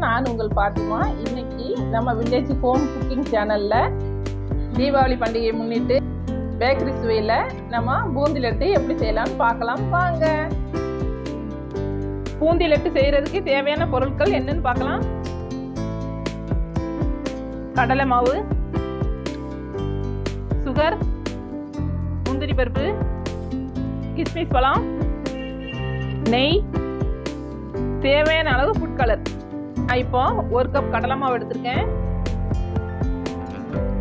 நான் உங்கள் பாத்திமா. இன்னைக்கு நம்ம வில்லேஜ் ஹோம் குக்கிங் சேனல்ல தீபாவளி பண்டிகையை முன்னிட்டு பேக்கரி சுவையில் நம்ம பூந்தி லட்டு எப்படி செய்யலாம்னு பார்க்கலாம் வாங்க. பூந்தி லட்டு செய்யறதுக்கு தேவையான பொருட்கள் என்னன்னு பார்க்கலாம். கடலை மாவு, சுகர், முந்திரி பருப்பு, கிஸ்மிஸ் பழம், நெய், தேவையான அளவு ஃபுட் கலர். இப்போ 1 கப் கடலை மாவு எடுத்திருக்கேன்.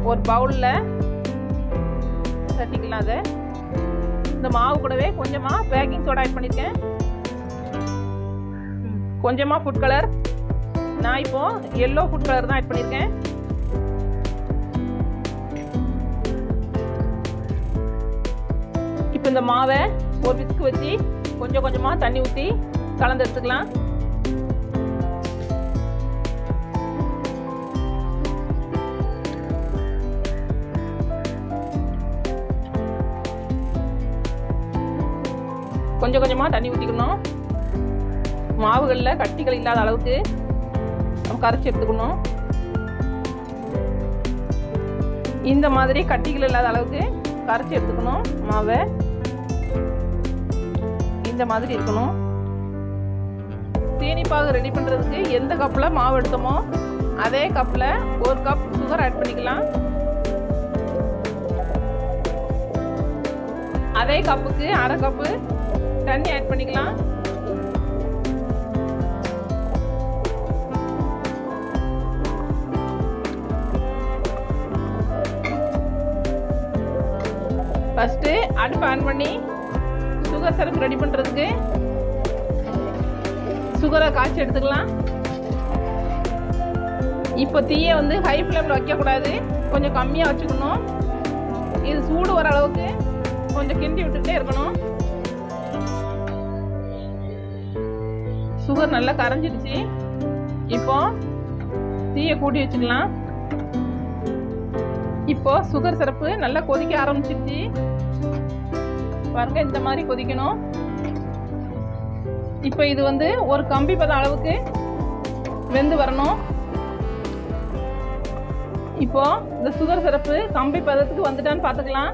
ஒரு பவுலில் தட்டிக்கலாம். அதை இந்த மாவு கூடவே கொஞ்சமாக பேக்கிங் சோடா ஆட் பண்ணியிருக்கேன், கொஞ்சமாக ஃபுட் கலர். நான் இப்போ எல்லோ ஃபுட் கலர் தான் ஆட் பண்ணியிருக்கேன். இப்போ இந்த மாவை ஒரு விஸ்க் வச்சு கொஞ்சம் கொஞ்சமாக தண்ணி ஊற்றி கலந்து எடுத்துக்கலாம். கொஞ்சம் கொஞ்சமாக தண்ணி ஊற்றிக்கணும். மாவுகளில் கட்டிகள் இல்லாத அளவுக்கு நம்ம கரைச்சி எடுத்துக்கணும். இந்த மாதிரி கட்டிகள் இல்லாத அளவுக்கு கரைச்சி எடுத்துக்கணும். மாவை இந்த மாதிரி இருக்கணும். சீனிப்பாகு ரெடி பண்ணுறதுக்கு எந்த கப்பில் மாவு எடுத்தோமோ அதே கப்பில் 1 கப் சுகர் ஆட் பண்ணிக்கலாம். அதே கப்புக்கு 1/2 கப்பு தண்ணி ஆட் பண்ணிக்கலாம். ஃபர்ஸ்ட் அடுப்பு ஆன் பண்ணி சுகர் சிரப் ரெடி பண்ணுறதுக்கு சுகரை காய்ச்சி எடுத்துக்கலாம். இப்போ தீயை வந்து ஹை ஃப்ளேமில் வைக்கக்கூடாது, கொஞ்சம் கம்மியாக வச்சுக்கணும். இது சூடு வர அளவுக்கு கொஞ்சம் கிண்டி விட்டுக்கிட்டே இருக்கணும். சுகர் நல்லா கரைஞ்சிடுச்சு. இப்போ தீயை கூட்டி வச்சுக்கலாம். இப்போ சுகர் சிரப்பு நல்லா கொதிக்க ஆரம்பிச்சிருச்சு. பாருங்க, இந்த மாதிரி கொதிக்கணும். இப்போ இது வந்து ஒரு கம்பி பதம் அளவுக்கு வெந்து வரணும். இப்போ இந்த சுகர் சிரப்பு கம்பி பதத்துக்கு வந்துட்டான்னு பார்த்துக்கலாம்.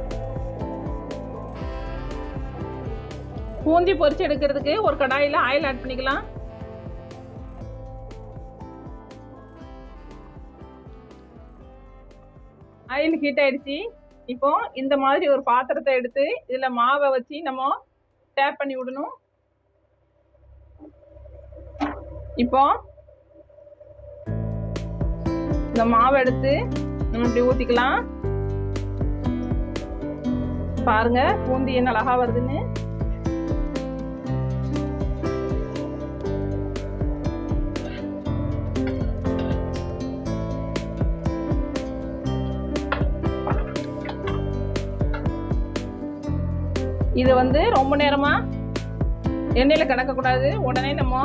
பூந்தி பொரிச்சு எடுக்கிறதுக்கு ஒரு கடாயில் ஆயில் ஆட் பண்ணிக்கலாம். ஆயில் ஹீட் ஆயிடுச்சு. இப்போ இந்த மாதிரி ஒரு பாத்திரத்தை எடுத்து இதுல மாவை வச்சு நம்ம டேப் பண்ணி விடணும். இப்போ இந்த மாவை எடுத்து நம்ம இப்படி ஊத்திக்கலாம். பாருங்க பூந்தி என்ன அழகா வருதுன்னு. இது வந்து ரொம்ப நேரமா எண்ணெயில கிடக்கக்கூடாது. உடனே நம்ம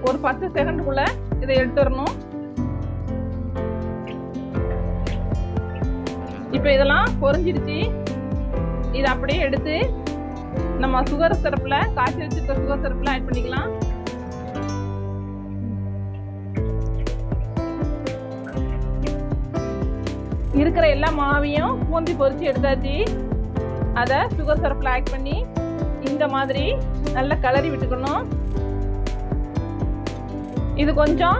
ஒரு 10 செகண்டுக்குள்ள இதை எடுத்துடணும். இப்போ இதெல்லாம் பொரிஞ்சிடுச்சு. இதை அப்படியே எடுத்து நம்ம சுகர் சிரப்புல காய்ச்சி வச்சிருக்க சுகர் சிரப்புல ஆட் பண்ணிக்கலாம். இருக்கிற எல்லா மாவையும் பூந்தி பொரிச்சு எடுத்தாச்சு. அதை சுகர் சிரப்பில் ஆட் பண்ணி இந்த மாதிரி நல்லா கலரி விட்டுக்கணும். இது கொஞ்சம்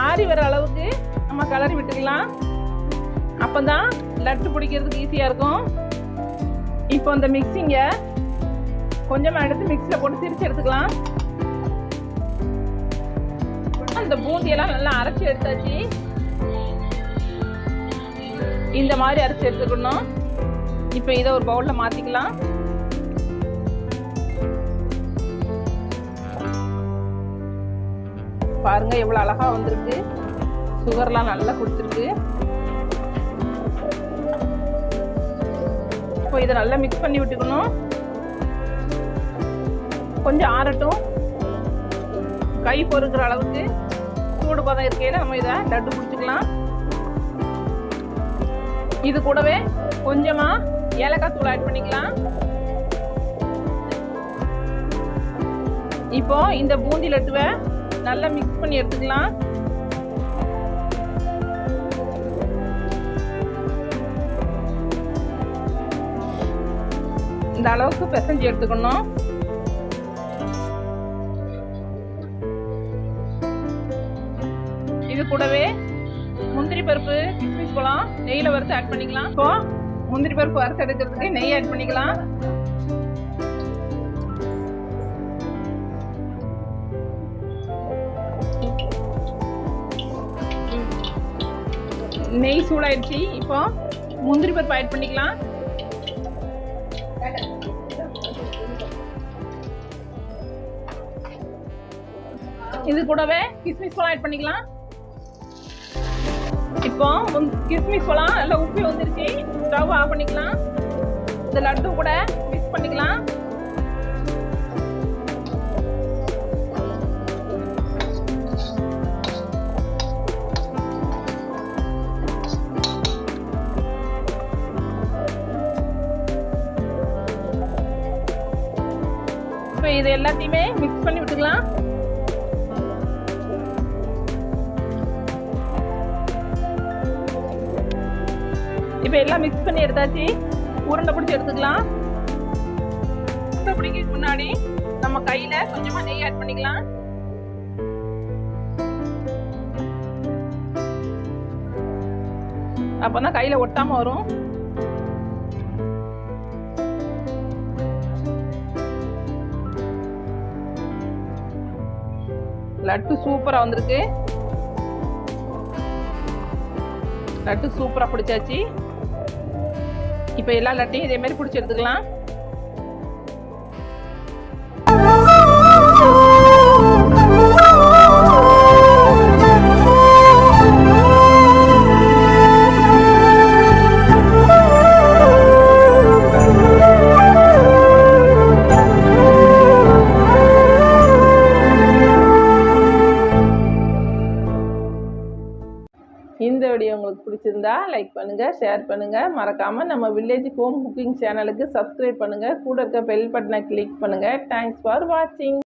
ஆறி வர அளவுக்கு நம்ம கலரி விட்டுக்கலாம். அப்போதான் லட்டு பிடிக்கிறதுக்கு ஈஸியாக இருக்கும். இப்போ இந்த மிக்சிங்கை கொஞ்சமாக எடுத்து மிக்சியில் போட்டு திரிச்சு எடுத்துக்கலாம். இந்த பூந்தியெல்லாம் நல்லா அரைச்சி எடுத்தாச்சு. இந்த மாதிரி அரைச்சி எடுத்துக்கணும். இப்போ இதை ஒரு பவுலில் மாற்றிக்கலாம். பாருங்க எவ்வளோ அழகா வந்திருக்கு. சுகர்லாம் நல்லா கொடுத்துருக்கு. இப்போ இதை நல்லா மிக்ஸ் பண்ணி விட்டுக்கணும். கொஞ்சம் ஆறட்டும். கை பொறுக்கிற அளவுக்கு சூடு பதம் இருக்கையில் நம்ம இதை லட்டு பிடிச்சிக்கலாம். இது கூடவே கொஞ்சமாக ஏலக்காய் தூள் ஆட் பண்ணிக்கலாம். இப்போ இந்த பூந்தி லட்டுவை நல்லா மிக்ஸ் பண்ணி எடுத்துக்கலாம். இந்த அளவுக்கு பிசைஞ்சு எடுத்துக்கணும். இது கூடவே முந்திரி பருப்பு, கிஸ்மிஸ் பழம் நெய்யில் வறுத்து ஆட் பண்ணிக்கலாம். இப்போ முந்திரி பருப்பு வறுத்து எடுக்கிறதுக்கு நெய் ஆட் பண்ணிக்கலாம். நெய் சூடாயிடுச்சு. இப்போ முந்திரி பருப்பு ஆட் பண்ணிக்கலாம். இது கூடவே கிஸ்மிஸ் பழம் ஆட் பண்ணிக்கலாம். இப்போ கிஸ்மிஸ் பழம் நல்லா உப்பி வந்துருச்சு. ஸ்டவ் ஆஃப் பண்ணிக்கலாம். இந்த லட்டு கூட மிக்ஸ் பண்ணிக்கலாம். இப்போ இது எல்லாத்தையுமே மிக்ஸ் பண்ணி விட்டுக்கலாம். இப்போ எல்லாம் மிக்ஸ் பண்ணி எடுத்தாச்சு. உருண்டை பிடிச்சி எடுத்துக்கலாம். உருண்டை பிடிக்கிறதுக்கு முன்னாடி நம்ம கையில கொஞ்சமா நெய் ஆட் பண்ணிக்கலாம். அப்பதான் கையில ஒட்டாம வரும். லட்டு சூப்பரா வந்திருக்கு. லட்டு சூப்பரா பிடிச்சாச்சு. இப்போ எல்லா லட்டையும் இதே மாதிரி பிடிச்சி எடுத்துக்கலாம். இந்த வீடியோ உங்களுக்கு பிடிச்சிருந்தா லைக் பண்ணுங்க, ஷேர் பண்ணுங்க. மறக்காம நம்ம வில்லேஜ் ஹோம் குக்கிங் சேனலுக்கு சப்ஸ்கிரைப் பண்ணுங்க. கூட இருக்க பெல் பட்டனை கிளிக் பண்ணுங்க. தேங்க்ஸ் ஃபார் வாட்சிங்.